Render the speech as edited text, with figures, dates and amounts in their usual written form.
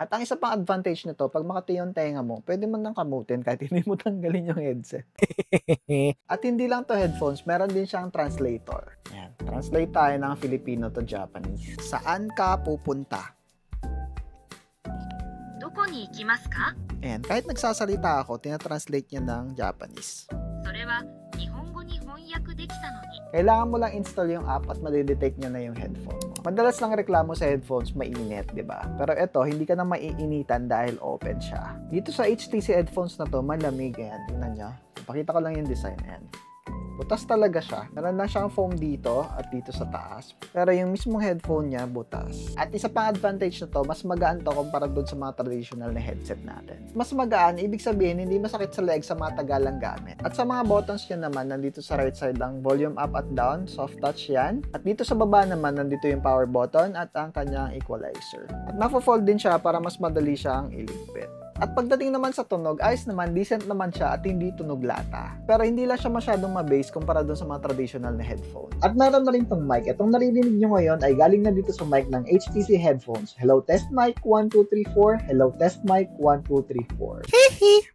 At ang isa pang advantage nito, pag makati yung tenga mo, pwede mo nang kamutin kahit hindi mo tanggalin yung headset. At hindi lang to headphones, meron din siyang translator. Ayan, translate tayo ng Filipino to Japanese. Saan ka pupunta? どこに行きますか? Ayan, kahit nagsasalita ako, tinatranslate niya ng Japanese. それは日本語に翻訳できたのに。 Kailangan mo lang install yung app at madidetect niya na yung headphone mo. Madalas lang reklamo sa headphones, mainit, di ba? Pero ito, hindi ka na maiinitan dahil open siya. Dito sa HTC headphones na to, malamig yan. Tingnan nyo. Pakita ko lang yung design. Ayan. Butas talaga siya. Meron lang siyang foam dito at dito sa taas. Pero yung mismong headphone niya, butas. At isa pang advantage na to, mas magaan to kumpara doon sa mga traditional na headset natin. Mas magaan, ibig sabihin, hindi masakit sa leg sa mga tagalang gamit. At sa mga buttons niya naman, nandito sa right side lang, volume up at down, soft touch yan. At dito sa baba naman, nandito yung power button at ang kanyang equalizer. At mafo-fold din siya para mas madali siyang iligpit. At pagdating naman sa tunog, ayos naman, decent naman siya at hindi tunog lata. Pero hindi lang siya masyadong ma-bass kumpara dun sa mga traditional na headphones. At meron na rin tong mic. Itong naririnig nyo ngayon ay galing na dito sa mic ng HTC headphones. Hello test mic 1 2 3 4. Hello test mic 1 2 3 4.